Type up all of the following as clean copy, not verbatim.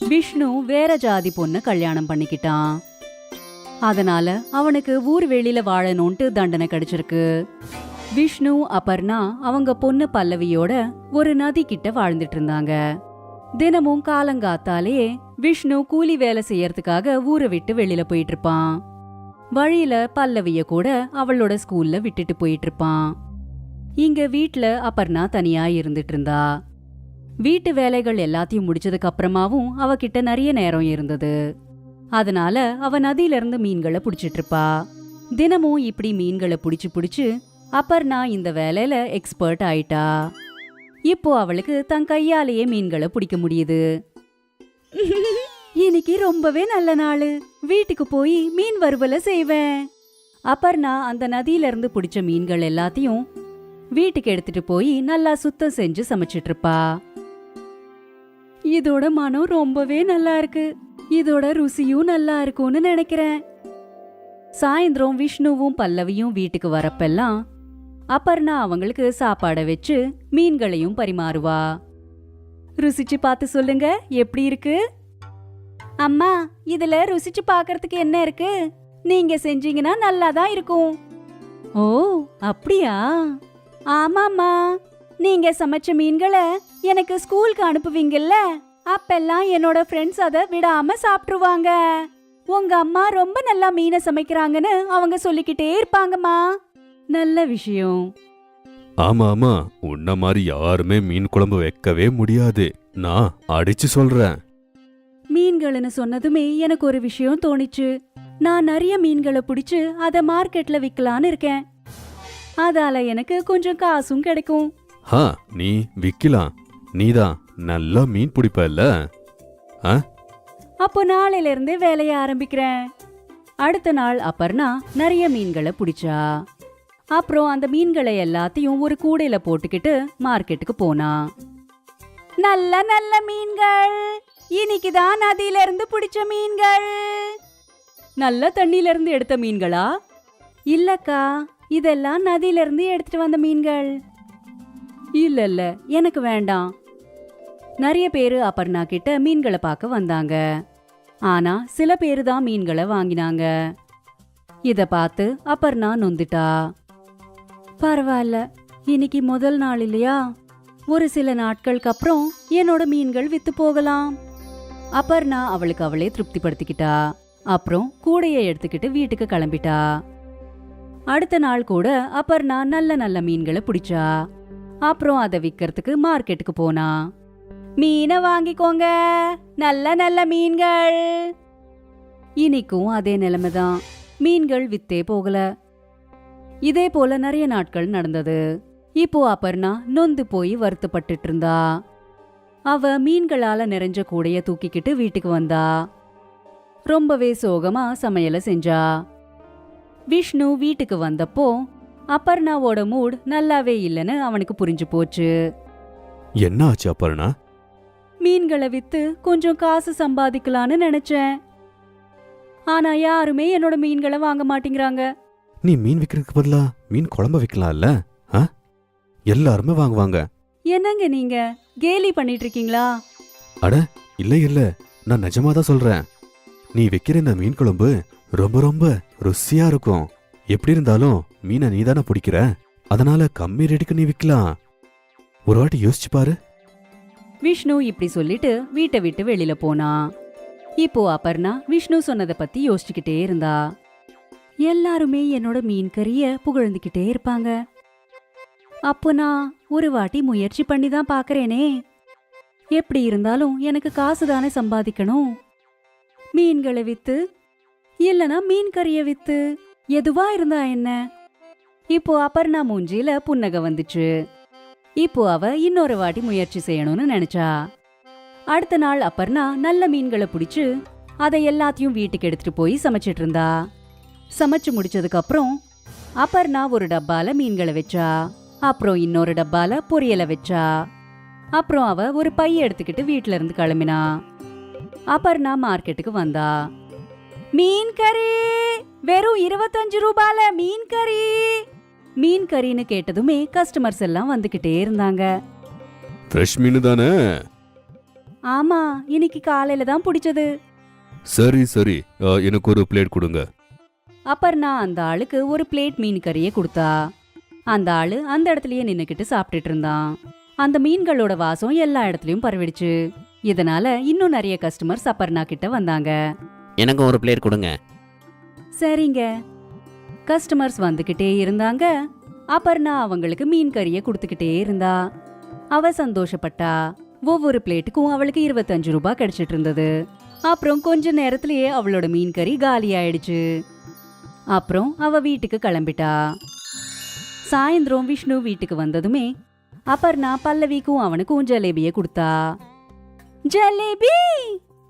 விஷ்ணு வேற ஜாதி பொண்ணு கல்யாணம் பண்ணிக்கிட்டான். அதனால அவனுக்கு ஊர் வெளியில வாழணும்ட்டு தண்டனை கிடைச்சிருக்கு. விஷ்ணு அபர்ணா அவங்க பொண்ணு பல்லவியோட ஒரு நதி கிட்ட வாழ்ந்துட்டு இருந்தாங்க. தினமும் காலங்காத்தாலே விஷ்ணு கூலி வேலை செய்யறதுக்காக ஊரை விட்டு வெளியில போயிட்டு இருப்பான். வழியில பல்லவிய கூட அவளோட ஸ்கூல்ல விட்டுட்டு போயிட்டு இருப்பான். இங்க வீட்ல அபர்ணா தனியா இருந்துட்டு இருந்தா. வீட்டு வேலைகள் எல்லாத்தையும் முடிச்சதுக்கு அப்புறமாவும் அவகிட்ட நிறைய நேரம் இருந்தது. அதனால அவ நதியில இருந்து மீன்களை புடிச்சிட்டு இருப்பா. தினமும் இப்படி மீன்களை புடிச்சு புடிச்சு அபர்ணா இந்த வேலையில எக்ஸ்பர்ட் ஆயிட்டா. இப்போ அவளுக்கு தன் கையாலேயே மீன்களை பிடிக்க முடியுது. இன்னைக்கு ரொம்பவே நல்ல நாள், வீட்டுக்கு போய் மீன் வறுவலை செய்வேன். அபர்ணா அந்த நதியில இருந்து பிடிச்ச மீன்கள் எல்லாத்தையும் வீட்டுக்கு எடுத்துட்டு போய் நல்லா சுத்தம் செஞ்சு சமைச்சிட்டு இருப்பா. இதோட மனம் ரொம்பவே நல்லா இருக்கு, இதோட ருசியும் நல்லா இருக்கும்னு நினைக்கிறேன். சாயந்தரம் விஷ்ணுவும் பல்லவியும் வீட்டுக்கு வரப்பெல்லாம் அபர்ணா அவங்களுக்கு சாப்பாட வச்சு மீன்களையும் பரிமாறுவா. ருசிச்சு பார்த்து சொல்லுங்க, எப்படி இருக்கு? அம்மா, இதுல ருசிச்சு பார்க்கறதுக்கு என்ன இருக்கு? நீங்க செஞ்சீங்கன்னா நல்லாதான் இருக்கும். ஓ, அப்படியா? ஆமாம்மா, நீங்க சமைச்ச மீன்களை எனக்கு ஸ்கூலுக்கு அனுப்புவீங்கல்ல, அப்பெல்லாம் என்னோட ஃப்ரெண்ட்ஸ் அதை விடாம சாப்பிட்டுருவாங்க. உங்க அம்மா ரொம்ப நல்லா மீனை சமைக்கிறாங்கன்னு அவங்க சொல்லிக்கிட்டே இருப்பாங்கம்மா. நல்ல விஷயம். ஆமா ஆமா, உன்ன மாதிரி யாருமே மீன் குழம்பு வைக்கவே முடியாது, நான் அடிச்சு சொல்றேன். மீன்கள்னு சொன்னதுமே எனக்கு ஒரு விஷயம் தோணிச்சு. நான் நிறைய மீன்களை பிடிச்சு அதை மார்க்கெட்ல விற்கலான்னு இருக்கேன். அதால எனக்கு கொஞ்சம் காசும் கிடைக்கும். நீ விக்கலாம், நீதான் நல்லா மீன் பிடிப்பல்ல. அப்போ நாளையில இருந்தே வேலைய ஆரம்பிக்கிறேன். அடுத்த நாள் அபர்ணா நிறைய மீன்களை பிடிச்சா. அப்புறம் அந்த மீன்களை எல்லாத்தையும் ஒரு கூடையில போட்டுக்கிட்டு மார்க்கெட்டுக்கு போனா. நல்ல நல்ல மீன்கள், இன்னைக்குதான் நதியில இருந்து பிடிச்ச மீன்கள். நல்ல தண்ணியில இருந்து எடுத்த மீன்களா? இல்லக்கா, இதெல்லாம் நதியில இருந்து எடுத்துட்டு வந்த மீன்கள். இல்ல இல்ல, எனக்கு வேண்டாம். நிறைய பேரு அபர்ணா கிட்ட மீன்களை பார்க்க வந்தாங்க. ஆனா சில பேரு தான் மீன்களை வாங்கினாங்க. இத பார்த்து அபர்ணா நொந்துட்டா. பரவாயில்ல, இன்னைக்கு முதல் நாள் இல்லையா, ஒரு சில நாட்களுக்கு அப்புறம் என்னோட மீன்கள் வித்து போகலாம். அபர்ணா அவளுக்கு அவளே திருப்திப்படுத்திக்கிட்டா. அப்புறம் கூடையை எடுத்துக்கிட்டு வீட்டுக்கு கிளம்பிட்டா. அடுத்த நாள் கூட அபர்ணா நல்ல நல்ல மீன்களை பிடிச்சா. அப்புறம் அதை விக்கிறதுக்கு மார்க்கெட்டுக்கு போனா. மீனை வாங்கிக்கோங்க, நல்ல நல்ல மீன்கள். இன்னைக்கும் அதே நிலைமைதான், மீன்கள் வித்தே போகல. இதே போல நிறைய நாட்கள் நடந்தது. இப்போ அபர்ணா நொந்து போய் வருத்தப்பட்டு இருந்தா. அவ மீன்களால நிறைஞ்ச கூடைய தூக்கிக்கிட்டு வீட்டுக்கு வந்தா. ரொம்பவே சோகமா சமையல செஞ்சா. விஷ்ணு வீட்டுக்கு வந்தப்போ அபர்ணாவோட மூட் நல்லாவே இல்லைன்னு அவனுக்கு புரிஞ்சு போச்சு. என்ன ஆச்சு அபர்ணா? மீன்களை வித்து கொஞ்சம் காசு சம்பாதிக்கலான்னு நினைச்சேன். ஆனா யாருமே என்னோட மீன்களை வாங்க மாட்டேங்கிறாங்க. நீ மீன் விக்கிறதுக்கு பதிலா மீன் குழம்பு வைக்கலாம்ல? எல்லாருமே வாங்குவாங்க. என்னங்க நீங்க கேலி பண்ணிட்டு இருக்கீங்களா? அட இல்ல இல்ல, நான் நிஜமாதான் சொல்றேன். நீ வைக்கிற இந்த மீன் குழம்பு ரொம்ப ரொம்ப ருசியா இருக்கும். எப்படி இருந்தாலும் மீனை நீதானே பிடிக்கிற, அதனால கம்மி ரேட்டுக்கு நீ விக்கலாம். ஒரு வாட்டி யோசிச்சு பாரு. விஷ்ணு இப்படி சொல்லிட்டு வீட்டை விட்டு வெளியில போனா. இப்போ அபர்ணா விஷ்ணு சொன்னதை பத்தி யோசிச்சுக்கிட்டே இருந்தா. எல்லாருமே என்னோட மீன் கறிய புகழ்ந்துகிட்டே இருப்பாங்க. அப்போ நான் ஒரு வாட்டி முயற்சி பண்ணி தான் பாக்குறேனே. எப்படி இருந்தாலும் எனக்கு காசு தானே சம்பாதிக்கணும். மீன்களை வித்து இல்லனா மீன் கறிய வித்து, எதுவா இருந்தா என்ன? இப்போ அபர்ணா மூஞ்சில புன்னகை வந்துச்சு. இப்போ அவ இன்னொரு வாட்டி முயற்சி செய்யணும்னு நினைச்சா. அடுத்த நாள் அபர்ணா நல்ல மீன்களை பிடிச்சு அதை எல்லாத்தையும் வீட்டுக்கு எடுத்துட்டு போய் சமைச்சிட்டு இருந்தா. சமைச்சு முடிச்சதுக்கு அப்புறம் அபர்ணா ஒரு டப்பால மீன்களை வச்சா. அப்புறம் இன்னொரு டப்பால பொரியலை வச்சா. அப்புறம் அவ ஒரு பைய எடுத்துக்கிட்டு வீட்டுல இருந்து கிளம்பினா. அபர்ணா மார்க்கெட்டுக்கு வந்தா. மீன் கறி வெறும் 25 ரூபால மீன் கறி. மீன் கறின்னு கேட்டதுமே கஸ்டமர்ஸ் எல்லாம் வந்துகிட்டே இருந்தாங்க. ஃப்ரெஷ் மீன் தானே? ஆமா, இன்னைக்கு காலையில தான் பிடிச்சது. சரி சரி, எனக்கு ஒரு பிளேட் கொடுங்க. அபர்ணா அந்த ஆளுக்கு ஒரு பிளேட் மீன் கறியை கொடுத்தா. அந்த ஆளு அந்த இடத்துலயே நின்னுக்கிட்டு சாப்பிட்டுட்டு இருந்தான். அந்த மீன்களோட வாசம் எல்லா இடத்துலயும் பரவிடுச்சு. இதனால இன்னும் நிறைய கஸ்டமர்ஸ் அபர்ணா கிட்ட வந்தாங்க. எனக்கு ஒரு பிளேட் கொடுங்க. சரிங்க. கஸ்டமர்ஸ் வந்துகிட்டே இருந்தாங்க. அபர்ணா அவங்களுக்கு மீன் கறியை கொடுத்துக்கிட்டே இருந்தா. அவ சந்தோஷப்பட்டா. ஒவ்வொரு பிளேட்டுக்கும் அவளுக்கு 25 ரூபாய் கிடைச்சிட்டு இருந்தது. அப்புறம் கொஞ்ச நேரத்திலேயே அவளோட மீன் கறி காலி ஆயிடுச்சு. அப்புறம் அவ வீட்டுக்கு கிளம்பிட்டா. சாயந்தரம் விஷ்ணு வீட்டுக்கு வந்ததுமே அபர்ணா பல்லவிக்கும் அவனுக்கும் ஜலேபிய கொடுத்தா. ஜலேபி!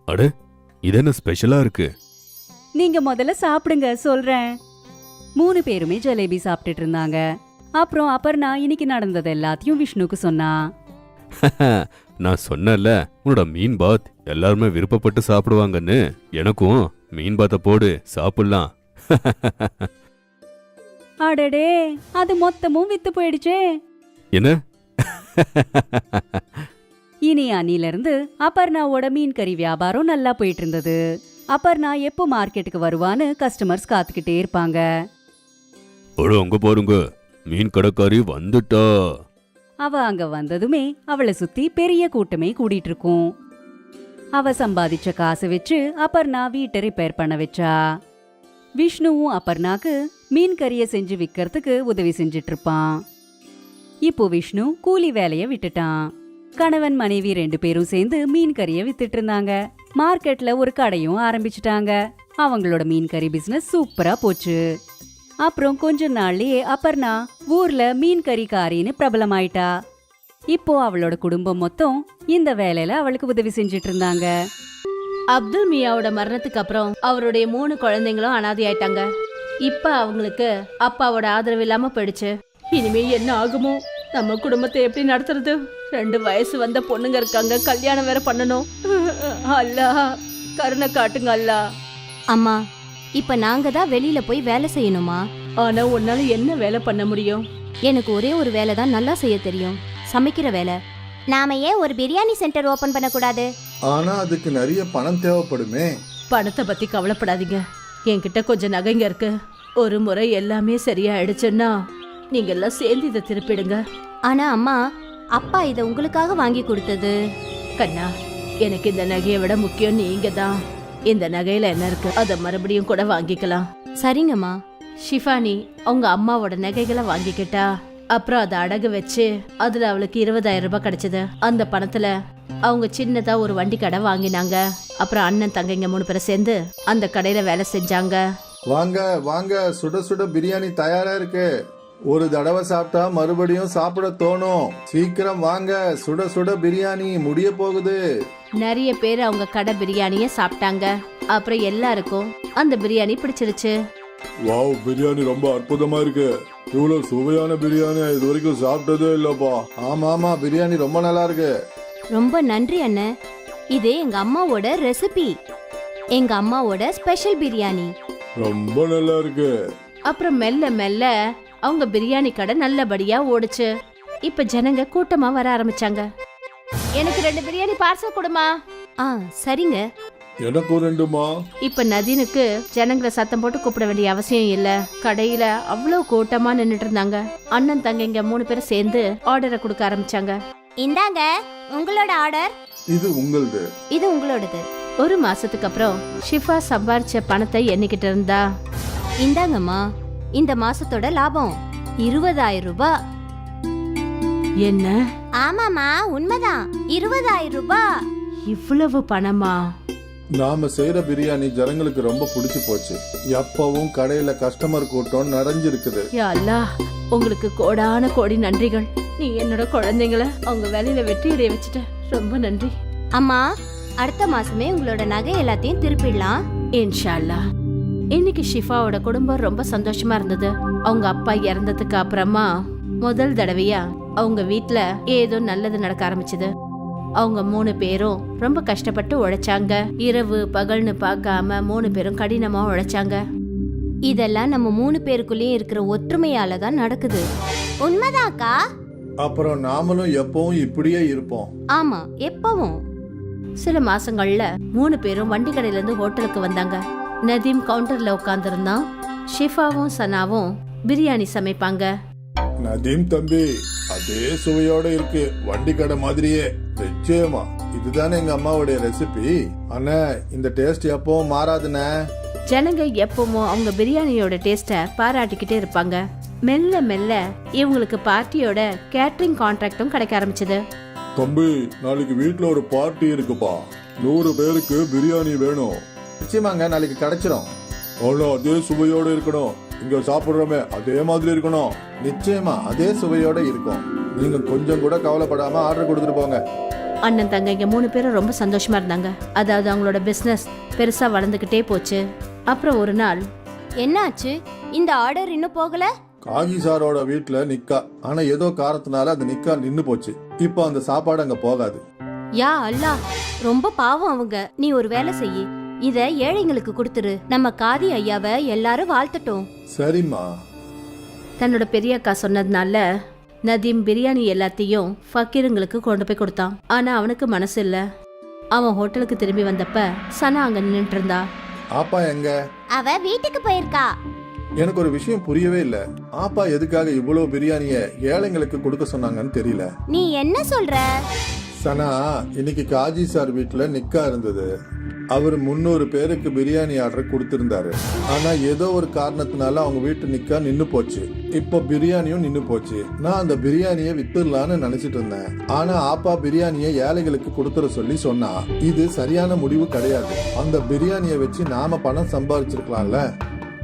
அட, இது என்ன ஸ்பெஷலா இருக்கு? நீங்க முதல்ல சாப்பிடுங்க, சொல்றேன். 3 பேருமே ஜலேபி சாப்பிட்டுட்டு இருந்தாங்க. அப்புறம் அபர்ணா இன்னைக்கு நடந்தது எல்லாத்தையும் விஷ்ணுக்கு சொன்னா. நான் சொன்னல, உன்னோட மீன் பாத் எல்லாருமே விருப்பப்பட்டு சாப்பிடுவாங்கன்னு. எனக்கும் மீன் பாத்த போடு, சாப்பிடலாம். அடடே, அது மொத்தமும் வித்து போயிடுச்சே. என்ன? இனி அன்னிலிருந்து அபர்ணாவோட மீன் கறி வியாபாரம் நல்லா போயிட்டு இருந்தது. அபர்ணா எப்போ மார்க்கெட்டுக்கு வருவான்னு கஸ்டமர்ஸ் காத்துக்கிட்டே இருப்பாங்க. அங்க பாருங்க, மீன் கடைக்காரி வந்துட்டா. அவ அங்க வந்ததுமே அவளை சுத்தி பெரிய கூட்டமே கூடிட்டு இருக்கும். அவ சம்பாதிச்ச காசை வச்சு அபர்ணா வீட்டை ரிப்பேர் பண்ண வச்சா. விஷ்ணுவும் அபர்ணாக்கு மீன் கறியை செஞ்சு விற்கிறதுக்கு உதவி செஞ்சிட்டு இருப்பான். இப்போ விஷ்ணு கூலி வேலைய விட்டுட்டான். கணவன் மனைவி 2 பேரும் சேர்ந்து மீன் கறியை வித்துட்டு இருந்தாங்க. மார்க்கெட்ல ஒரு கடையும் ஆரம்பிச்சிட்டாங்க. அவங்களோட மீன் கறி பிசினஸ் சூப்பரா போச்சு. அப்புறம் கொஞ்ச நாள்லயே அபர்ணா ஊர்ல மீன் கறிக்காரின்னு பிரபலமாயிட்டா. இப்போ அவளோட குடும்பம் மொத்தம் இந்த வேலையில அவளுக்கு உதவி செஞ்சிட்டு இருந்தாங்க. அப்துல் மியாவோட மரணத்துக்கு அப்புறம் அவருடைய 3 குழந்தைங்களும் அனாதை ஆயிட்டாங்க. இப்ப அவங்களுக்கு அப்பாவோட ஆதரவு இல்லாம போயிடுச்சு. இனிமே என்ன ஆகுமோ? நம்ம குடும்பத்தை எப்படி நடத்துறது? 2 வயசு வந்த பொண்ணுங்க இருக்காங்க, கல்யாணம் வேற பண்ணணும். அல்லா, கருணை காட்டுங்க அல்லா. அம்மா, இப்ப நாங்க தான் வெளியில போய் வேலை செய்யணுமா? ஆனா உன்னால என்ன வேலை பண்ண முடியும்? எனக்கு ஒரே ஒரு வேலை தான் நல்லா செய்ய தெரியும், சமைக்கிற வேலை. நாம ஏன் ஒரு பிரியாணி சென்டர் ஓபன் பண்ண கூடாது? ஆனா அதுக்கு நிறைய பணம் தேவைப்படுமே. பணத்தை பத்தி கவலைப்படாதீங்க. என்கிட்ட கொஞ்சம் நகைங்க இருக்கு. ஒரு முறை எல்லாமே சரியாயிடுச்சுன்னா நீங்க எல்லாம் சேர்ந்து இதை திருப்பிடுங்க. ஆனா அம்மா, அப்பா இத உங்களுக்காக வாங்கி கொடுத்தது. கண்ணா, எனக்கு இந்த நகையை விட முக்கியம் நீங்க தான். இந்த நகையில என்ன இருக்கு, அதை மறுபடியும் கூட வாங்கிக்கலாம். சரிங்கம்மா. ஷிஃபானி அவங்க அம்மாவோட நகைகளை வாங்கிக்கிட்டா. அப்புறம் அதை அடகு வச்சு அதுல அவளுக்கு 20,000 ரூபாய் கிடைச்சது. அந்த பணத்துல அவங்க சின்னதா ஒரு வண்டி கடை வாங்கினாங்க. அப்புறம் அண்ணன் தங்கைங்க 3 பேரும் சேர்ந்து அந்த கடையில வேலை செஞ்சாங்க. வாங்க வாங்க, சுட சுட பிரியாணி தயாரா இருக்கு. ஒரு தடவை சாப்பிட்டா மறுபடியும் சாப்பிட தோணும். சீக்கிரம் வாங்க, சுட சுட பிரியாணி முடிய போகுது. நிறைய பேர் அவங்க கடை பிரியாணிய சாப்பிட்டாங்க. அப்புறம் எல்லாருக்கும் அந்த பிரியாணி பிடிச்சிருச்சு. வாவ், பிரியாணி ரொம்ப அற்புதமா இருக்கு. இவ்வளவு சுவையான பிரியாணி இது வரைக்கும் சாப்பிட்டதே இல்லப்பா. ஆமா ஆமா, பிரியாணி ரொம்ப நல்லா இருக்கு. ரொம்ப நன்றி அண்ணன். இது எங்க அம்மாவோட ரெசிபி, எங்க அம்மாவோட ஸ்பெஷல் பிரியாணி. ரொம்ப நல்லா இருக்கு. அப்புறம் மெல்ல மெல்ல அவங்க பிரியாணி கடை நல்லபடியா ஓடுச்சு. இப்ப ஜனங்க கூட்டமா வர ஆரம்பிச்சாங்க. எனக்கு 2 பிரியாணி பார்சல் கொடுமா. ஆ சரிங்க. எனக்கு 2மா. இப்ப நதீனுக்கு ஜனங்களை சத்தம் போட்டு கூப்பிட வேண்டிய அவசியம் இல்ல. கடையில அவ்வளவு கூட்டமா நின்னுட்டு இருந்தாங்க. அண்ணன் தங்கைங்க 3 பேரும் சேர்ந்து ஆர்டரை கொடுக்க ஆரம்பிச்சாங்க. இந்தாங்க உங்களோட ஆர்டர். இது உங்களது. இது உங்களோடது. 1 மாசத்துக்கு அப்புறம் ஷிஃபா சம்பாரிச்ச பணத்தை எண்ணிக்கிட்டு இருந்தா. இந்தாங்கம்மா, இந்த மாசத்தோட லாபம் 20,000 ரூபாய். என்ன? ஆமாமா, உண்மைதான், 20,000 ரூபாய். இவ்வளவு பணமா? நாம செய்யற பிரியாணி ஜனங்களுக்கு ரொம்ப பிடிச்சு போச்சு. எப்பவும் கடையில கஸ்டமர் கூட்டம் நிறைஞ்சிருக்குது. யா அல்லாஹ், உங்களுக்கு கோடான கோடி நன்றிகள். நீ என்னோட குழந்தைங்களை அவங்க வேலையில வெற்றியடைய வச்சுட்ட. ரொம்ப நன்றி. அம்மா, அடுத்த மாசமே உங்களோட நகை எல்லாத்தையும் திருப்பிடலாம் இன்ஷா அல்லாஹ். இன்னைக்கு ஷிஃபாவோட குடும்பம் ரொம்ப சந்தோஷமா இருந்தது. அவங்க அப்பா இறந்ததுக்கு அப்புறமா முதல் தடவையா அவங்க வீட்ல ஏதோ நல்லது நடக்க ஆரம்பிச்சது. அவங்க 3 பேரும் ரொம்ப கஷ்டப்பட்டு உழைச்சாங்க. இரவு பகல்னு பார்க்காம 3 பேரும் கடினமா உழைச்சாங்க. இதெல்லாம் நம்ம 3 பேருக்குள்ளேயும் இருக்கிற ஒற்றுமையால தான் நடக்குது. உண்மைதாக்கா. அப்புறம் நாமளும் எப்பவும் இப்படியே இருப்போம். ஆமா, எப்பவும். சில மாசங்கள்ல 3 பேரும் வண்டி கடையில இருந்து ஹோட்டலுக்கு வந்தாங்க. நதீம் கவுண்டர்ல உட்கார்ந்திருந்தான். ஷிஃபாவும் சனாவும் பிரியாணி சமைப்பாங்க. நதீம் தம்பி, அதே சுவையோட இருக்கு, வண்டி கடை மாதிரியே. நிச்சயமா இதுதானே எங்க அம்மாவுடைய ரெசிபி. அண்ணா, இந்த டேஸ்ட் எப்பவும் மாறாதுண்ணே. ஜனங்க எப்பவும் அவங்க பிரியாணியோட டேஸ்ட பாராட்டிக்கிட்டே இருப்பாங்க. மெல்ல மெல்ல இவங்களுக்கு பார்ட்டியோட கேட்டரிங் கான்ட்ராக்டும் கிடைக்க ஆரம்பிச்சது. தம்பி, நாளைக்கு வீட்ல ஒரு பார்ட்டி இருக்குப்பா. 100 பேருக்கு பிரியாணி வேணும். நிச்சயமாங்க, நாளைக்கு கிடைச்சிரும். ஆனா அதே சுவையோட இருக்கணும். இங்க சாப்பிடுறோமே அதே மாதிரி இருக்கணும். நிச்சயமா அதே சுவையோட இருக்கும். நீங்க கொஞ்சம் கூட கவலைப்படாம ஆர்டர் கொடுத்துட்டு போங்க. அண்ணன் தங்கைங்க 3 பேரும் ரொம்ப சந்தோஷமா இருந்தாங்க. அதாவது அவங்களோட பிசினஸ் பெருசா வளர்ந்துகிட்டே போச்சு. அப்புறம் ஒரு நாள், என்னாச்சு? இந்த ஆர்டர் இன்னும் போகல? காகி சாரோட வீட்டுல நிக்கா. ஆனா ஏதோ காரணத்தினால அந்த நிக்கா நின்னு போச்சு. இப்போ அந்த சாப்பாடு அங்க போகாது. யா அல்லாஹ், ரொம்ப பாவம் அவங்க. நீ ஒரு வேலை செய்யி, இத ஏழைங்களுக்கு கொடுத்துரு. நம்ம காதி ஐயாவை எல்லாரும் வாழ்த்தட்டும். சரிம்மா. தன்னோட பெரிய அக்கா சொன்னதுனால நதீம் பிரியாணி எல்லாத்தையும் ஃபக்கீருங்களுக்கு கொண்டு போய் கொடுத்தான். ஆனா அவனுக்கு மனசு இல்ல. அவன் ஹோட்டலுக்கு திரும்பி வந்தப்ப சனா அங்க நின்னுட்டு இருந்தா. ஆப்பா எங்க? அவ வீட்டுக்கு போயிருக்கா. எனக்கு ஒரு விஷயம் புரியவே இல்ல. ஆப்பா எதுக்காக இவ்வளவு பிரியாணிய ஏழைங்களுக்கு கொடுக்க சொன்னாங்கன்னு தெரியல. நீ என்ன சொல்ற? சனா, இன்னைக்கு காஜி சார் வீட்டுல நிக்கா இருந்தது. அவர் 300 பேருக்கு பிரியாணி ஆர்டர் கொடுத்திருந்தாரு. ஆனா ஏதோ ஒரு காரணத்தினால அவங்க வீட்டு நிக்கா நின்னு போச்சு. இப்ப பிரியாணியும் நின்னு போச்சு. நான் அந்த பிரியாணியை வித்துடலான்னு நினைச்சிட்டு இருந்தேன். ஆனா ஆப்பா பிரியாணியை ஏழைகளுக்கு கொடுத்துட சொல்லி சொன்னா. இது சரியான முடிவு கிடையாது. அந்த பிரியாணியை வச்சு நாம பணம் சம்பாதிச்சிருக்கலாம்ல.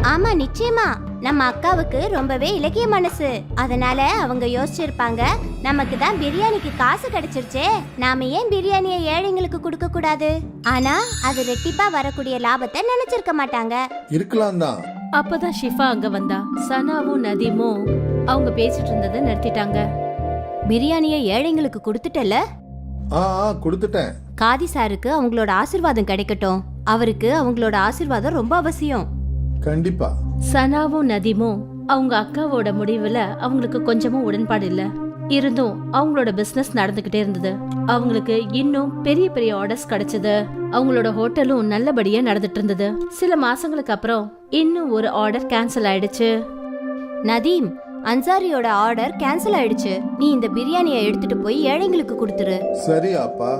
ஆமா, நிச்சயமா. நம்ம அக்காவுக்கு ரொம்பவே இலக்கிய மனசு. அதனால அவங்க யோசிச்சிருப்பாங்க, நமக்கு தான் பிரியாணிக்கு காசு கிடைச்சிருச்சே, நாம ஏன் பிரியாணியை ஏழைங்களுக்கு கொடுக்க கூடாது? ஆனா அது ரெட்டிப்பா வரக்கூடிய லாபத்தை நினைச்சிருக்க மாட்டாங்க. இருக்கலாம் தான். அப்பதான் ஷிஃபா அங்க வந்தா. சனாவும் நதீமும் அவங்க பேசிட்டு இருந்ததை நிறுத்திட்டாங்க. பிரியாணியை ஏழைங்களுக்கு கொடுத்துட்டல? கொடுத்துட்டேன். காதி சாருக்கு அவங்களோட ஆசீர்வாதம் கிடைக்கட்டும். அவருக்கு அவங்களோட ஆசீர்வாதம் ரொம்ப அவசியம். கண்டிப்பா. சனாவும் நதீமும் அவங்க அக்காவோட முடிவுல அவங்களுக்கு கொஞ்சமும் உடன்பாடு இல்ல. இருந்தும் அவங்களோட பிசினஸ் நடந்துகிட்டே இருந்தது. அவங்களுக்கு இன்னும் பெரிய பெரிய ஆர்டர்ஸ் கிடைச்சது. அவங்களோட ஹோட்டலும் நல்லபடியா நடந்துட்டு இருந்தது. சில மாசங்களுக்கு அப்புறம் இன்னும் ஒரு ஆர்டர் கேன்சல் ஆயிடுச்சு. நதீம், அன்சாரியோட ஆர்டர் கேன்சல் ஆயிடுச்சு. நீ இந்த பிரியாணியை எடுத்துட்டு போய் ஏழைங்களுக்கு கொடுத்துரு. சரி அப்பா.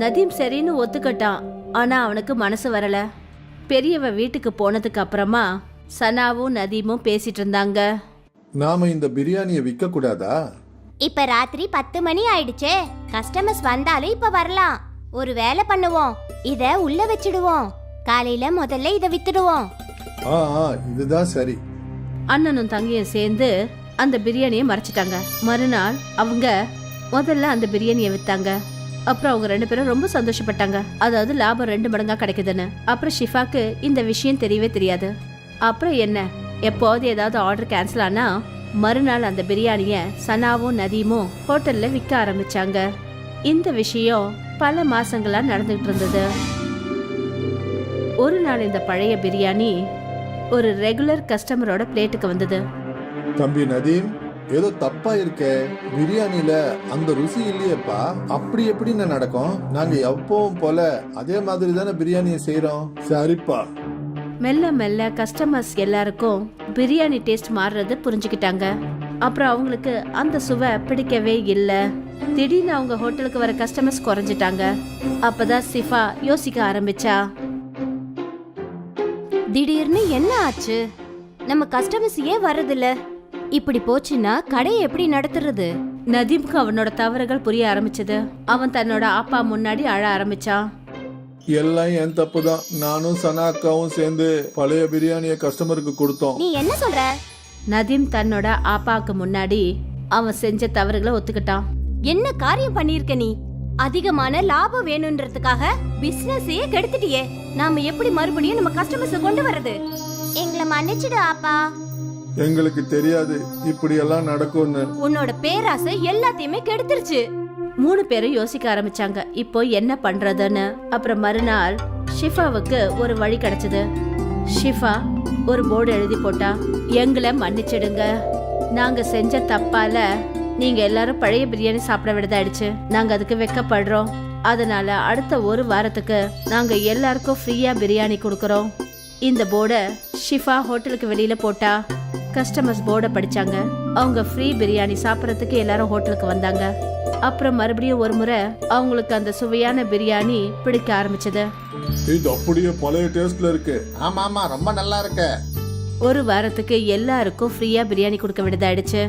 நதீம் சரின்னு ஒத்துக்கிட்டான். ஆனா அவனுக்கு மனசு வரல. பெரியவ வீட்டுக்கு போனதுக்கு அப்புறமா சனாவும் நதீமும் பேசிட்டு இருந்தாங்க. நாம இந்த பிரியாணியை விற்க கூடாதா? இப்ப ராத்திரி 10 மணி ஆயிடுச்சே, கஸ்டமர்ஸ் வந்தாலும் இப்ப வரலாம். ஒரு வேலை பண்ணுவோம், இத உள்ள வச்சிடுவோம். காலையில முதல்ல இத வித்துடுவோம். இதுதான் சரி. அண்ணனும் தங்கையும் சேர்ந்து அந்த பிரியாணியை மறைச்சிட்டாங்க. மறுநாள் அவங்க முதல்ல அந்த பிரியாணியை வித்தாங்க. அப்புறம் அவங்க 2 பேரும் ரொம்ப சந்தோஷப்பட்டாங்க. அதாவது லாபம் 2 மடங்கா கிடைக்குதுன்னு. அப்புறம் ஷிஃபாக்கு இந்த விஷயம் தெரியவே தெரியாது. அப்புறம் என்ன, எப்போது ஏதாவது ஆர்டர் கேன்சல் ஆனா மறுநாள் அந்த பிரியாணிய சனாவும் நதீமும் ஹோட்டல்ல விற்க ஆரம்பிச்சாங்க. இந்த விஷயம் பல மாசங்களா நடந்துகிட்டு இருந்தது. ஒரு நாள் இந்த பழைய பிரியாணி ஒரு ரெகுலர் கஸ்டமரோட பிளேட்டுக்கு வந்தது. தம்பி நதீம், ஏதோ தப்பா இருக்கே, பிரியாணில அந்த ருசி இல்லையேப்பா. அப்படி எப்படின்னு நடக்கும்? நாங்க எப்பவும் போல அதே மாதிரி தானே பிரியாணியை செய்யறோம். சரிப்பா. மெல்ல மெல்ல கஸ்டமர்ஸ் எல்லாருக்கும் பிரியாணி டேஸ்ட் மாறுறது புரிஞ்சுக்கிட்டாங்க. அப்புறம் அவங்களுக்கு அந்த சுவை பிடிக்கவே இல்லை. திடீர்னு அவங்க ஹோட்டலுக்கு வர கஸ்டமர்ஸ் குறைஞ்சிட்டாங்க. அப்பதான் ஷிஃபா யோசிக்க ஆரம்பிச்சா. திடீர்னு என்ன ஆச்சு? நம்ம கஸ்டமர்ஸ் ஏன் வரதில்ல? இப்படி போச்சுன்னா கடையை எப்படி நடத்துறது? நதீம்க்கு அவனோட தவறுகள் புரிய ஆரம்பிச்சது. அவன் தன்னோட அப்பா முன்னாடி அழ ஆரம்பிச்சான். எல்லாம் என் தப்பு தான். நானும் சனா அக்காவும் சேர்ந்து பழைய பிரியாணியை கஸ்டமருக்கு கொடுத்தோம். நீ என்ன சொல்ற? நதீம் தன்னோட அப்பாவுக்கு முன்னாடி அவன் செஞ்ச தவறுகளை ஒத்துக்கிட்டான். என்ன காரியம் பண்ணிருக்க நீ? அதிகமான லாபம் வேணும்ன்றதுக்காக பிசினஸையே கெடுத்துட்டியே. நாம எப்படி மறுபடியும் நம்ம கஸ்டமர்ஸ் கொண்டு வரது? எங்களை மன்னிச்சிடு அப்பா. எங்களுக்கு தெரியாது இப்படி எல்லாம் நடக்கும்னு. உன்னோட பேராசை எல்லாத்தையுமே கெடுத்துருச்சு. 3 பேரும் யோசிக்க ஆரம்பிச்சாங்க இப்போ என்ன பண்றதுன்னு. அப்புறம் மறுநாள் ஷிஃபாவுக்கு ஒரு வழி கிடைச்சது. ஷிஃபா ஒரு போர்டு எழுதி போட்டா, எங்களை மன்னிச்சிடுங்க, நாங்க செஞ்ச தப்பால நீங்க எல்லாரும் பழைய பிரியாணி சாப்பிட விடதாயிடுச்சு. நாங்க அதுக்கு வெக்கப்படுறோம். அதனால அடுத்த ஒரு வாரத்துக்கு நாங்க எல்லாருக்கும் ஃப்ரீயா பிரியாணி கொடுக்கறோம். இந்த போர்டை ஷிஃபா ஹோட்டலுக்கு வெளியில போட்டா. கஸ்டமர்ஸ் போர்டை படிச்சாங்க. அவங்க ஃப்ரீ பிரியாணி சாப்பிட்றதுக்கு எல்லாரும் ஹோட்டலுக்கு வந்தாங்க. அப்புறம் மறுபடியும் ஒரு முறை அவங்களுக்கு அந்த சுவையான பிரியாணி பிடிக்க ஆரம்பிச்சது. இது அப்படியே பழைய டேஸ்ட்ல இருக்கு. ஆமா ஆமா, ரொம்ப நல்லா இருக்கு. ஒரு வாரத்துக்கு எல்லாருக்கும் ஃப்ரீயா பிரியாணி கொடுக்க விடுதாயிடுச்சு.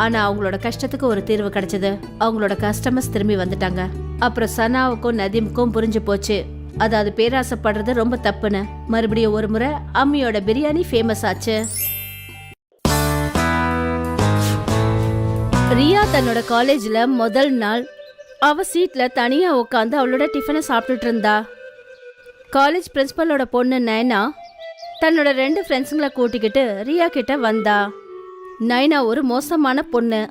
ஆனா அவங்களோட கஷ்டத்துக்கு ஒரு தீர்வு கிடைச்சது. அவங்களோட கஸ்டமர்ஸ் திரும்பி வந்துட்டாங்க. அப்புறம் சனாவுக்கும் நதீமுக்கும் புரிஞ்சு போச்சு, அதாவது பேராசைப்படுறது ரொம்ப தப்புன்னு. மறுபடியும் ஒரு முறை அம்மியோட பிரியாணி ஃபேமஸ் ஆச்சு. ரியா தன்னோட காலேஜ்ல முதல் நாள் அவ சீட்ல தனியா உட்காந்து அவளோட டிஃபனை சாப்பிட்டுட்டு இருந்தா. காலேஜ் பிரின்சிபலோட பொண்ணு நைனா தன்னோட 2 ஃப்ரெண்ட்ஸுங்களை கூட்டிக்கிட்டு ரியா கிட்ட வந்தா. நைனா ஒரு மோசமான பொண்ணு.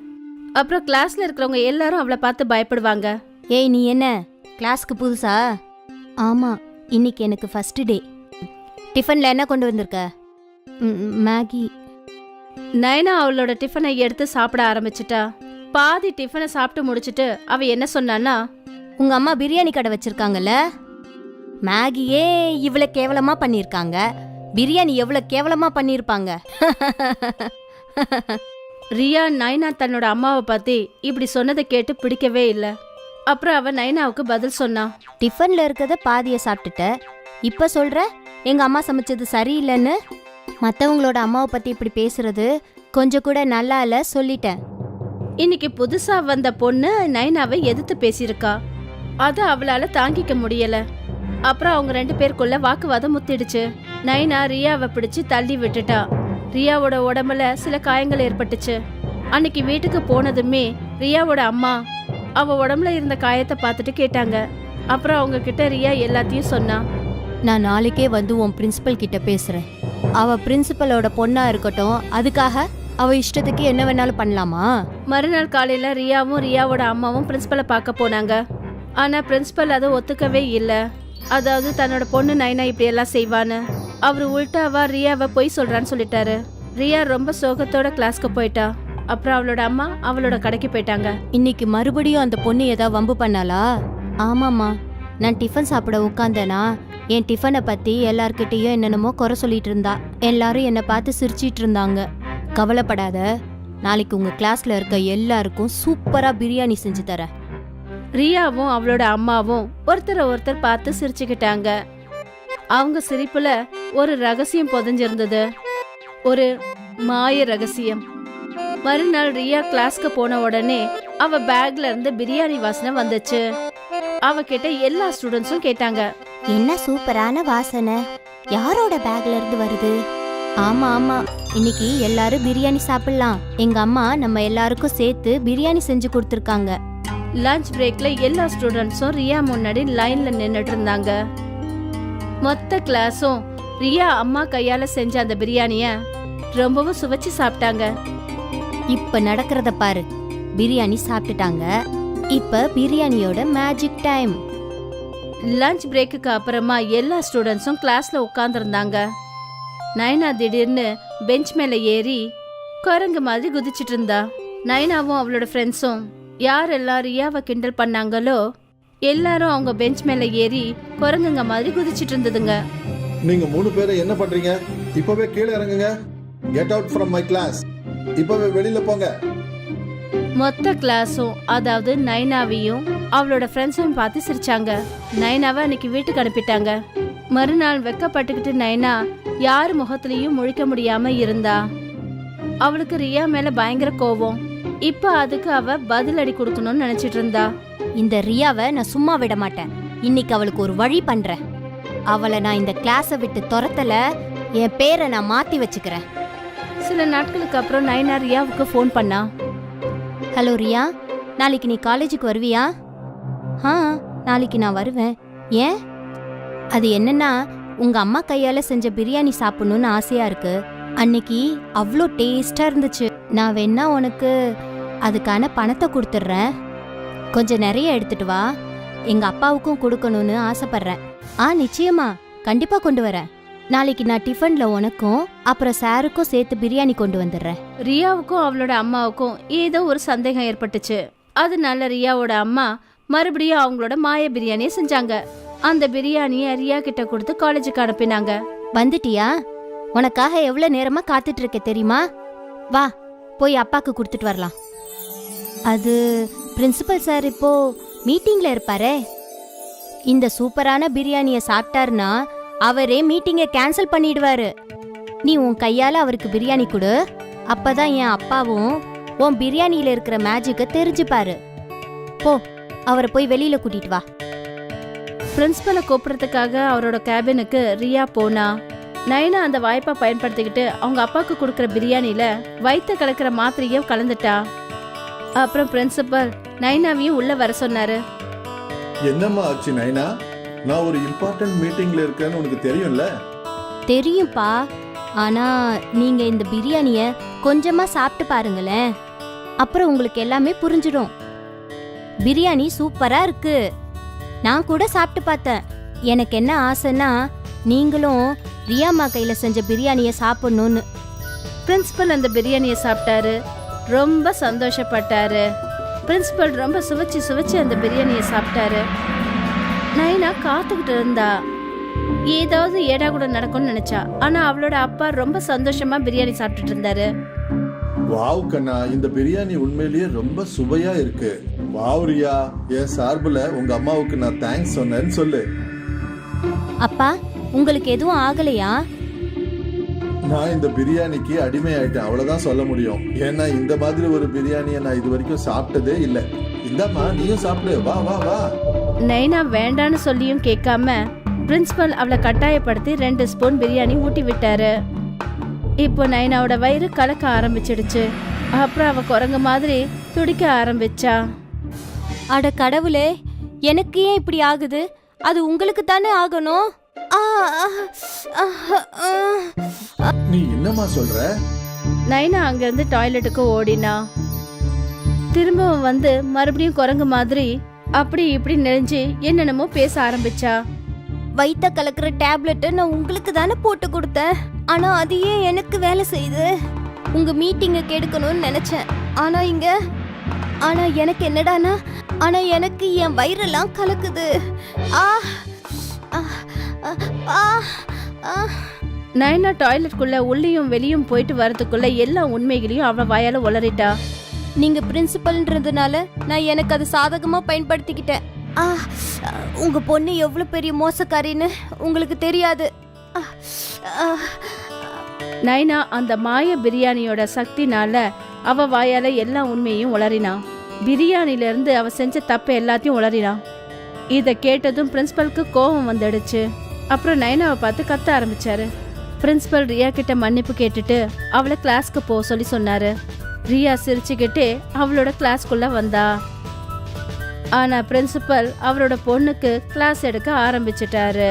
அப்புறம் கிளாஸ்ல இருக்கிறவங்க எல்லாரும் அவளை பார்த்து பயப்படுவாங்க. ஏய், நீ என்ன கிளாஸ்க்கு புதுசா? ஆமா, இன்னைக்கு எனக்கு ஃபர்ஸ்ட் டே. டிஃபன்ல என்ன கொண்டு வந்திருக்க? மேகி. நைனா அவளோட டிஃபனை எடுத்து சாப்பிட ஆரம்பிச்சிட்டா. பாதி டிஃபனை சாப்பிட்டு முடிச்சிட்டு அவ என்ன சொன்னான்னா, உங்க அம்மா பிரியாணி கடை வச்சிருக்காங்கல்ல, மேகியே இவ்வளவு கேவலமா பண்ணிருக்காங்க, பிரியாணி எவ்வளவு கேவலமா பண்ணிருப்பாங்க. ரியா நைனா தன்னோட அம்மாவை பத்தி இப்படி சொன்னதை கேட்டு பிடிக்கவே இல்லை. அப்புறம் அவ நைனாவுக்கு பதில் சொன்னா, டிஃபன்ல இருக்கத பாதியை சாப்பிட்டுட்ட, இப்ப சொல்ற எங்க அம்மா சமைச்சது சரியில்லைன்னு. மற்றவங்களோட அம்மாவை பத்தி இப்படி பேசுறது கொஞ்சம் கூட நல்லா இல்ல, சொல்லிட்டேன். இன்னைக்கு புதுசா வந்த பொண்ணு நைனாவை எதிர்த்து பேசியிருக்கா. அத அவளால தாங்கிக்க முடியல. அப்புறம் அவங்க 2 பேருக்குள்ள வாக்குவாதம் முத்திடுச்சு. நைனா ரியாவை பிடிச்சு தள்ளி விட்டுட்டா. ரியாவோட உடம்புல சில காயங்கள் ஏற்பட்டுச்சு. அன்னைக்கு வீட்டுக்கு போனதுமே ரியாவோட அம்மா அவ உடம்புல இருந்த காயத்தை பார்த்துட்டு கேட்டாங்க. அப்புறம் அவங்க கிட்ட ரியா எல்லாத்தையும் சொன்னா. நான் நாளைக்கே வந்து உன் பிரின்சிபல் கிட்ட பேசுறேன். அவ பிரின்சிபலோட பொண்ணா இருக்கட்டும், அதுக்காக அவ இஷ்டத்துக்கு என்ன வேணாலும் பண்ணலாமா? மறுநாள் காலையில ரியாவும் ரியாவோட அம்மாவும் பிரின்சிபலை பார்க்க போனாங்க. ஆனா பிரின்சிபல் அதை ஒத்துக்கவே இல்லை. அதாவது தன்னோட பொண்ணு நைனா இப்படி எல்லாம் செய்வான்னு. அவரு உள்டாவா ரியாவை பொய் சொல்றான்னு சொல்லிட்டாரு. ரியா ரொம்ப சோகத்தோட கிளாஸ்க்கு போயிட்டா. அப்புறம் அவளோட அம்மா அவளோட கடைக்கு போயிட்டாங்க. இன்னைக்கு மறுபடியும் அந்த பொண்ணு ஏதாவது வம்பு பண்ணாளா? ஆமாம்மா, நான் டிஃபன் சாப்பிட உட்காந்தேனா என் டிஃபனை பத்தி எல்லார்கிட்டயும் என்னென்னமோ குறை சொல்லிட்டு இருந்தா. எல்லாரும் என்னை பார்த்து சிரிச்சிட்டு இருந்தாங்க. கவலைப்படாத, நாளைக்கு உங்க கிளாஸ்ல இருக்க எல்லாருக்கும் சூப்பரா பிரியாணி செஞ்சு தரேன். ரியாவும் அவளோட அம்மாவும் ஒருத்தர் பார்த்து சிரிச்சுக்கிட்டாங்க. அவங்க சிரிப்புல ஒரு ரகசியம் புதைஞ்சிருந்தது, ஒரு மாய ரகசியம். மறுநாள் ரியா கிளாஸ்க்கு போன உடனே அவ பேக்ல இருந்து பிரியாணி வாசனை வந்துச்சு. அவகிட்ட எல்லா ஸ்டூடெண்ட்ஸும் கேட்டாங்க, என்ன சூப்பரான வாசனை, யாரோட பேக்ல இருந்து வருது? ஆமா ஆமா, இன்னைக்கு எல்லாரும் பிரியாணி சாப்பிடலாம். எங்க அம்மா நம்ம எல்லாருக்கும் சேர்த்து பிரியாணி செஞ்சு கொடுத்துருக்காங்க. லஞ்ச் பிரேக்ல எல்லா ஸ்டூடெண்ட்ஸும் ரியா முன்னாடி லைன்ல நின்னுட்டு இருந்தாங்க. மொத்த கிளாஸும் ரியா அம்மா கையால செஞ்ச அந்த பிரியாணிய ரொம்பவும் சுவைச்சு சாப்பிட்டாங்க. இப்ப நடக்கிறத பாரு, பிரியாணி சாப்பிட்டுட்டாங்க. இப்ப பிரியாணியோட மேஜிக் டைம். லஞ்ச் பிரேக்குக்கு அப்புறமா எல்லா ஸ்டூடெண்ட்ஸும் கிளாஸ்ல உட்கார்ந்துருந்தாங்க. நைனா திடீர்னு பெஞ்ச் மேல ஏறி குரங்கு மாதிரி குதிச்சிட்டு இருந்தா. நைனாவும் அவளோட ஃப்ரெண்ட்ஸும் யாரெல்லாம் ரியாவை கிண்டல் பண்ணாங்களோ எல்லாரும் அவங்க பெஞ்ச் மேல ஏறி குரங்குங்க மாதிரி குதிச்சிட்டு இருந்ததுங்க. நீங்க 3 பேரும் என்ன பண்றீங்க? இப்பவே கீழே இறங்குங்க. Get out from my class. இப்பவே வெளியில போங்க. மொத்த கிளாஸும், அதாவது நைனாவையும் அவளோட ஃப்ரெண்ட்ஸையும் பார்த்து சிரிச்சாங்க. நைனாவை அன்னைக்கு வீட்டுக்கு அனுப்பிட்டாங்க. மறுநாள் வெக்கப்பட்டுக்கிட்டு நைனா யார் முகத்திலையும் முழிக்க முடியாம இருந்தா. அவளுக்கு ரியா மேல பயங்கர கோவம். இப்ப அதுக்கு அவ பதிலடி கொடுக்கணும்னு நினைச்சிட்டு இருந்தா. இந்த ரியாவை நான் சும்மா விட மாட்டேன். இன்னைக்கு அவளுக்கு ஒரு வழி பண்றேன். அவளை நான் இந்த கிளாஸை விட்டு துரத்தல, என் பேரை நான் மாத்தி வச்சுக்கிறேன். சில நாட்களுக்கு அப்புறம் நைனா ரியாவுக்கு ஃபோன் பண்ணா. ஹலோ ரியா, நாளைக்கு நீ காலேஜுக்கு வருவியா? ஆ, நாளைக்கு நான் வருவேன். ஏன்? அது என்னன்னா, உங்க அம்மா கையால செஞ்ச பிரியாணி சாப்பிடணும்னு ஆசையா இருக்கு. அன்னைக்கு அவ்வளோ டேஸ்டா இருந்துச்சு. நான் வேணா உனக்கு அதுக்கான பணத்தை கொடுத்துட்றேன். கொஞ்சம் நிறைய எடுத்துட்டு வா. எங்க அப்பாவுக்கும் கொடுக்கணும்னு ஆசைப்படுறேன். நிச்சயமா, கண்டிப்பா கொண்டு வரேன். நாளைக்கு நான் டிஃபன்ல உனக்கும் அப்புறம் சாருக்கும் சேர்த்து பிரியாணி கொண்டு வந்துடுறேன். ரியாவுக்கும் அவளோட அம்மாவுக்கும் ஏதோ ஒரு சந்தேகம் ஏற்பட்டுச்சு. அதனால ரியாவோட அம்மா மறுபடியும் அவங்களோட மாய பிரியாணியை செஞ்சாங்க. அந்த பிரியாணியை ரியா கிட்ட கொடுத்து காலேஜுக்கு அனுப்பினாங்க. வந்துட்டியா? உனக்காக எவ்வளவு நேரமா காத்துட்டு இருக்க தெரியுமா? வா போய் அப்பாக்கு கொடுத்துட்டு வரலாம். அது பிரின்சிபல் சார் இப்போ மீட்டிங்ல இருப்பாரே. இந்த சூப்பரான பிரியாணியை சாப்பிட்டாருன்னா அவரே மீட்டிங்கை கேன்சல் பண்ணிடுவாரு. நீ உன் கையால அவருக்கு பிரியாணி கொடு. அப்பதான் என் அப்பாவும் உன் பிரியாணியில இருக்கிற மேஜிக்கை தெரிஞ்சுப்பாரு. போ, அவரை போய் வெளியில கூட்டிட்டு வா. பிரின்சிபலை கூப்பிடுறதுக்காக அவரோட கேபினுக்கு ரியா போனா. நைனா அந்த வாய்ப்பை பயன்படுத்திக்கிட்டு அவங்க அப்பாவுக்கு கொடுக்குற பிரியாணியில வயிற்று கலக்கிற மாத்திரையும் கலந்துட்டா. அப்புறம் பிரின்சிபல் நைனாவையும் உள்ள வர சொன்னாரு. என்னம்மா ஆச்சு நைனா? நான் ஒரு இம்பார்ட்டன்ட் மீட்டிங்ல இருக்கேன்னு உனக்கு தெரியும்ல? தெரியும்பா, ஆனா நீங்க இந்த பிரியாணிய கொஞ்சமா சாப்பிட்டு பாருங்களேன். அப்புறம் உங்களுக்கு எல்லாமே புரிஞ்சிடும். பிரியாணி சூப்பரா இருக்கு. நான் கூட சாப்பிட்டு பார்த்தேன். எனக்கு என்ன ஆசைன்னா நீங்களும் ரியாம்மா கையில செஞ்ச பிரியாணிய சாப்பிடணும்னு. பிரின்சிபல் அந்த பிரியாணியை சாப்பிட்டாரு. ரொம்ப சந்தோஷப்பட்டாரு. பிரின்சிபல் ரொம்ப சுவைச்சு அந்த பிரியாணியை சாப்பிட்டாரு. நைனா காத்துக்கிட்டு இருந்தா. ஏதாவது ஏடா கூட நடக்கும்னு நினைச்சா. ஆனா அவளோட அப்பா ரொம்ப சந்தோஷமா பிரியாணி சாப்பிட்டுட்டு இருந்தாரு. வாவ் கண்ணா, இந்த பிரியாணி உண்மையிலேயே ரொம்ப சுவையா இருக்கு. வாவ் ரியா, என் சார்புல உங்க அம்மாவுக்கு நான் தேங்க்ஸ் சொன்னேன்னு சொல்லு. அப்பா, உங்களுக்கு எதுவும் ஆகலையா? நான் இந்த பிரியாணிக்கு அடிமை ஆயிட்டேன், அவ்வளவுதான் சொல்ல முடியும். ஏன்னா இந்த மாதிரி ஒரு பிரியாணியை நான் இது வரைக்கும் சாப்பிட்டதே இல்லை. இந்தாம்மா, நீயும் சாப்பிடு. வா வா வா. நைனா வேண்டான்னு சொல்லியும் கேட்காம பிரின்சிபல் அவளை கட்டாயப்படுத்தி 2 ஸ்பூன் பிரியாணி ஊட்டி விட்டாரு. இப்போ நைனாவோட வயிறு கலக்க ஆரம்பிச்சிடுச்சு. அப்புறம் அவ குரங்கு மாதிரி துடிக்க ஆரம்பிச்சா. அட கடவுளே, எனக்கு ஏன் இப்படி ஆகுது? அது உங்களுக்கு தானே ஆகணும். நீ என்னம்மா சொல்ற? நைனா அங்கிருந்து டாய்லெட்டுக்கு ஓடினா. திரும்பவும் வந்து மறுபடியும் குரங்கு மாதிரி அப்படி இப்படி நெளிஞ்சு என்னென்னமோ பேச ஆரம்பிச்சா. வயித்த கலக்கிற டேப்லெட்டை நான் உங்களுக்கு தானே போட்டு கொடுத்தேன். ஆனா அது ஏன் எனக்கு வேலை செய்யுது? உங்க மீட்டிங்கை கெடுக்கணும்னு நினைச்சேன். ஆனா எனக்கு என்னடானா, ஆனா எனக்கு என் வயிறெல்லாம் கலக்குது. ஆ ஆ, ஆ, ஆ. நைனா டாய்லெட்குள்ள உள்ளேயும் வெளியும் போயிட்டு வரதுக்குள்ள எல்லா உண்மைகளையும் அவ வாயால உளறிட்டா. நீங்க பிரின்சிபல்ன்றதுனால நான் எனக்கு அது சாதகமா பயன்படுத்திக்கிட்டேன். உங்க பொண்ணு எவ்வளவு பெரிய மோசக்காரின்னு உங்களுக்கு தெரியாது. நைனா அந்த மாய பிரியாணியோட சக்தினால அவ வாயால எல்லா உண்மையும் உளறினா. பிரியாணில இருந்து அவ செஞ்ச தப்பு எல்லாத்தையும் உளறினா. இத கேட்டதும் பிரின்சிபலுக்கு கோபம் வந்துடுச்சு. அப்புறம் நைனாவை பார்த்து கத்த ஆரம்பிச்சாரு. பிரின்சிபல் ரியா கிட்ட மன்னிப்பு கேட்டுட்டு அவளை கிளாஸ்க்கு போக சொல்லி சொன்னாரு. ரியா சிரிச்சுக்கிட்டே அவளோட கிளாஸ்க்குள்ள வந்தா. ஆனா பிரின்சிபல் அவரோட பொண்ணுக்கு கிளாஸ் எடுக்க ஆரம்பிச்சிட்டாரு.